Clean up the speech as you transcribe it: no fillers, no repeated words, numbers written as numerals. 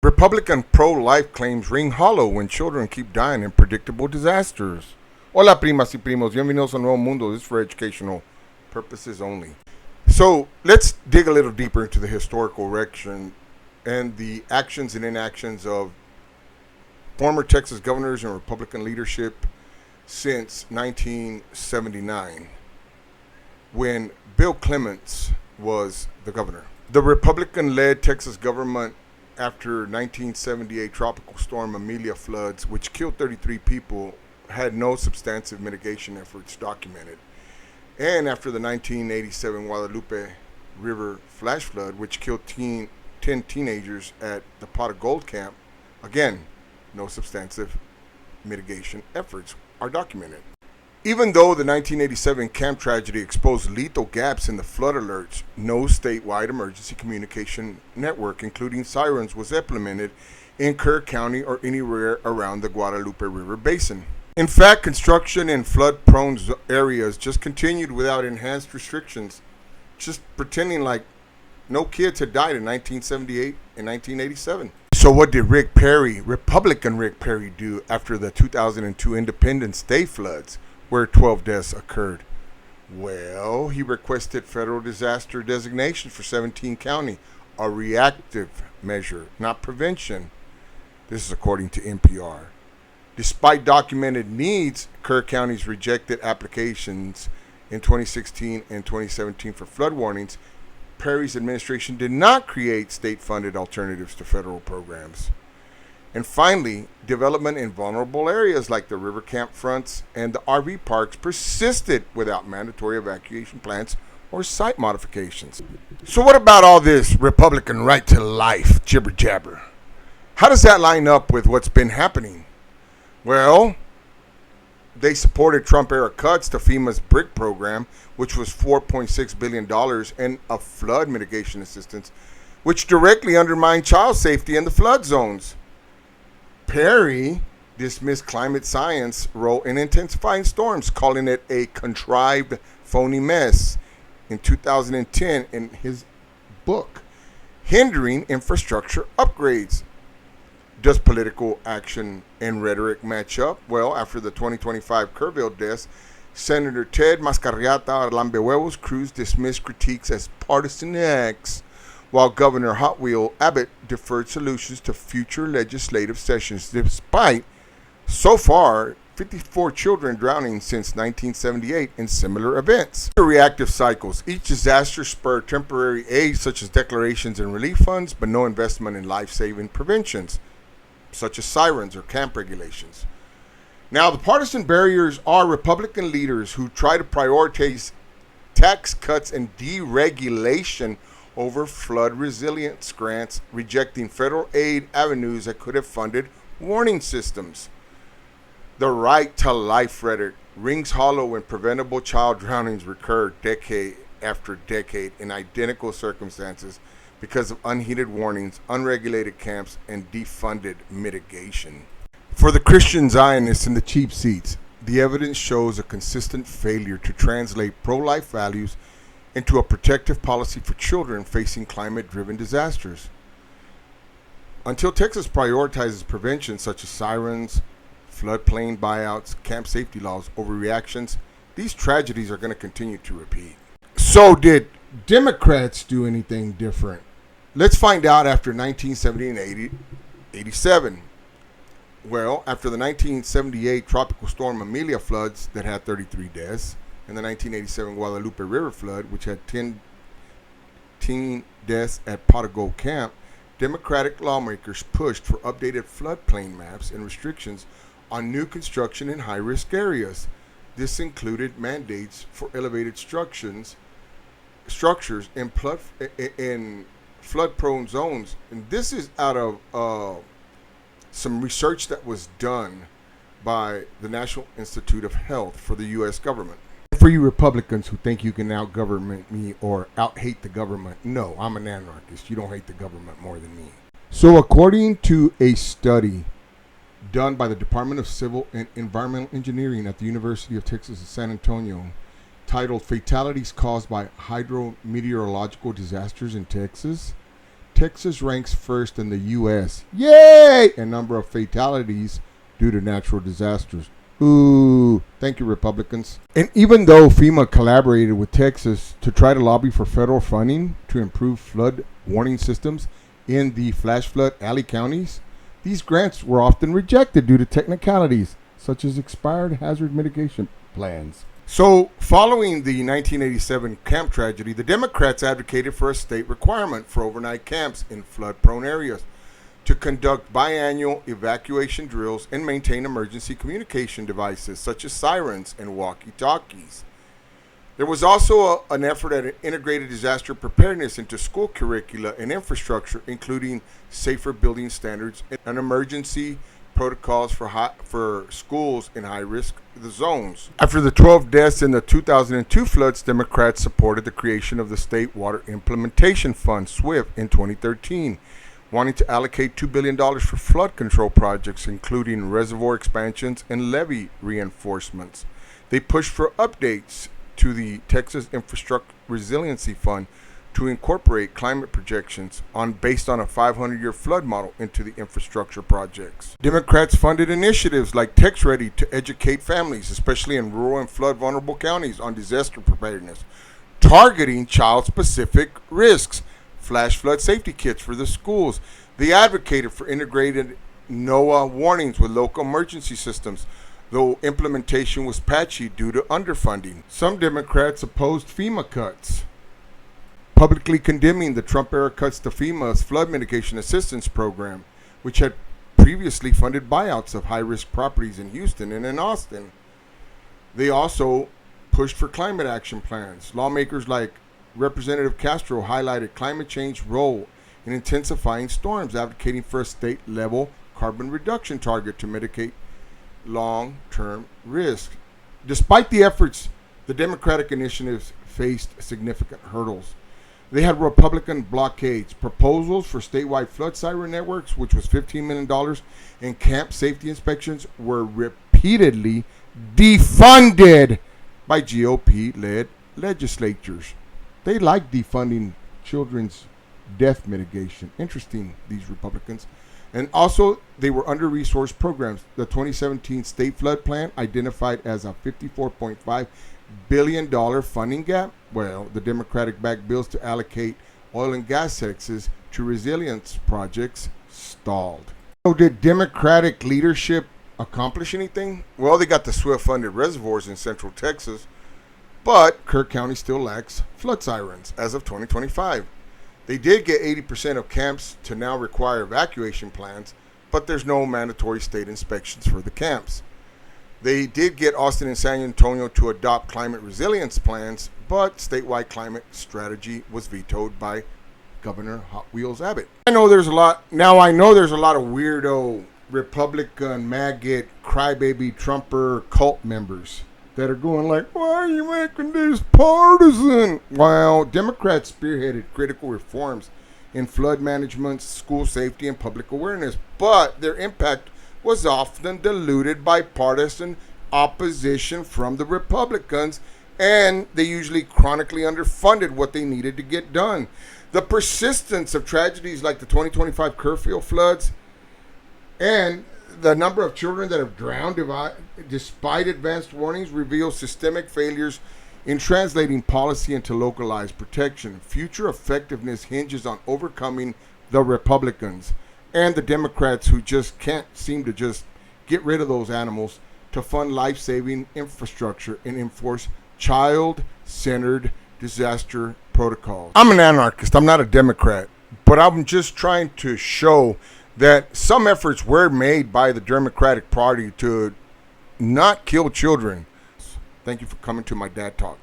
Republican pro-life claims ring hollow when children keep dying in predictable disasters. Hola, primas y primos. Bienvenidos a Nuevo Mundo. This is for educational purposes only. So let's dig a little deeper into the historical record and the actions and inactions of former Texas governors and Republican leadership since 1979, when Bill Clements was the governor. The Republican-led Texas government, after 1978 tropical storm Amelia floods, which killed 33 people, had no substantive mitigation efforts documented. And after the 1987 Guadalupe River flash flood, which killed 10 teenagers at the Pot of Gold camp, again, no substantive mitigation efforts are documented. Even though the 1987 camp tragedy exposed lethal gaps in the flood alerts, no statewide emergency communication network, including sirens, was implemented in Kerr County or anywhere around the Guadalupe River basin. In fact, construction in flood-prone areas just continued without enhanced restrictions, just pretending like no kids had died in 1978 and 1987. So what did Rick Perry, Republican Rick Perry, do after the 2002 Independence Day floods, where 12 deaths occurred? Well, he requested federal disaster designation for 17 counties, a reactive measure, not prevention. This is according to NPR. Despite documented needs, Kerr County's rejected applications in 2016 and 2017 for flood warnings. Perry's administration did not create state-funded alternatives to federal programs. And finally, development in vulnerable areas like the river camp fronts and the RV parks persisted without mandatory evacuation plans or site modifications. So what about all this Republican right to life jibber jabber? How does that line up with what's been happening? Well, they supported Trump-era cuts to FEMA's BRIC program, which was $4.6 billion, and a flood mitigation assistance, which directly undermined child safety in the flood zones. Perry dismissed climate science role in intensifying storms, calling it a contrived, phony mess in 2010 in his book, hindering infrastructure upgrades. Does political action and rhetoric match up? Well, after the 2025 Kerrville deaths, Senator Ted Mascarriata Lambehuevos Cruz dismissed critiques as partisan acts, while Governor Hot Wheel Abbott deferred solutions to future legislative sessions, despite, so far, 54 children drowning since 1978 in similar events. Reactive cycles. Each disaster spurred temporary aid, such as declarations and relief funds, but no investment in life-saving preventions, such as sirens or camp regulations. Now, the partisan barriers are Republican leaders who try to prioritize tax cuts and deregulation over flood resilience grants, rejecting federal aid avenues that could have funded warning systems. The right to life rhetoric rings hollow when preventable child drownings recur decade after decade in identical circumstances because of unheeded warnings, unregulated camps, and defunded mitigation. For the Christian Zionists in the cheap seats, the evidence shows a consistent failure to translate pro-life values into a protective policy for children facing climate-driven disasters. Until Texas prioritizes prevention such as sirens, floodplain buyouts, camp safety laws over reactions, these tragedies are going to continue to repeat. So did Democrats do anything different? Let's find out after 1970 and 87. Well, after the 1978 tropical storm Amelia floods that had 33 deaths, and the 1987 Guadalupe River flood, which had 10 deaths at Pot of Gold camp, Democratic lawmakers pushed for updated floodplain maps and restrictions on new construction in high-risk areas. This included mandates for elevated structures in flood-prone zones. And this is out of some research that was done by the National Institute of Health for the U.S. government. For you Republicans who think you can out-government me or out-hate the government, no, I'm an anarchist. You don't hate the government more than me. So according to a study done by the Department of Civil and Environmental Engineering at the University of Texas at San Antonio, titled Fatalities Caused by Hydrometeorological Disasters in Texas, Texas ranks first in the U.S. Yay! In number of fatalities due to natural disasters. Ooh, thank you, Republicans. And even though FEMA collaborated with Texas to try to lobby for federal funding to improve flood warning systems in the flash flood alley counties, these grants were often rejected due to technicalities, such as expired hazard mitigation plans. So, following the 1987 camp tragedy, the Democrats advocated for a state requirement for overnight camps in flood-prone areas to conduct biannual evacuation drills and maintain emergency communication devices such as sirens and walkie-talkies. There was also an effort at integrated disaster preparedness into school curricula and infrastructure, including safer building standards and emergency protocols for schools in high-risk zones. After the 12 deaths in the 2002 floods, Democrats supported the creation of the State Water Implementation Fund, SWIFT, in 2013, wanting to allocate $2 billion for flood control projects, including reservoir expansions and levee reinforcements. They pushed for updates to the Texas Infrastructure Resiliency Fund to incorporate climate projections based on a 500-year flood model into the infrastructure projects. Democrats funded initiatives like Tex Ready to educate families, especially in rural and flood-vulnerable counties, on disaster preparedness, targeting child-specific risks, flash flood safety kits for the schools. They advocated for integrated NOAA warnings with local emergency systems, though implementation was patchy due to underfunding. Some Democrats opposed FEMA cuts, publicly condemning the Trump-era cuts to FEMA's flood mitigation assistance program, which had previously funded buyouts of high-risk properties in Houston and in Austin. They also pushed for climate action plans. Lawmakers like Representative Castro highlighted climate change's role in intensifying storms, advocating for a state-level carbon reduction target to mitigate long-term risk. Despite the efforts, the Democratic initiatives faced significant hurdles. They had Republican blockades, proposals for statewide flood siren networks, which was $15 million, and camp safety inspections were repeatedly defunded by GOP-led legislatures. They like defunding children's death mitigation. Interesting, these Republicans. And also, they were under-resourced programs. The 2017 state flood plan, identified as a $54.5 billion funding gap. Well, the Democratic-backed bills to allocate oil and gas taxes to resilience projects stalled. So did Democratic leadership accomplish anything? Well, they got the SWIFT-funded reservoirs in central Texas, but Kirk County still lacks flood sirens as of 2025. They did get 80% of camps to now require evacuation plans, but there's no mandatory state inspections for the camps. They did get Austin and San Antonio to adopt climate resilience plans, but statewide climate strategy was vetoed by Governor Hot Wheels Abbott. I know there's a lot of weirdo Republican, maggot, crybaby, Trumper cult members that are going like, why are you making this partisan? Well, Democrats spearheaded critical reforms in flood management, school safety, and public awareness, but their impact was often diluted by partisan opposition from the Republicans, and they usually chronically underfunded what they needed to get done. The persistence of tragedies like the 2025 Kerrville floods and the number of children that have drowned despite advanced warnings reveals systemic failures in translating policy into localized protection. Future effectiveness hinges on overcoming the Republicans and the Democrats, who just can't seem to just get rid of those animals to fund life-saving infrastructure and enforce child-centered disaster protocols. I'm an anarchist. I'm not a Democrat, but I'm just trying to show that some efforts were made by the Democratic Party to not kill children. Thank you for coming to my Dad Talk.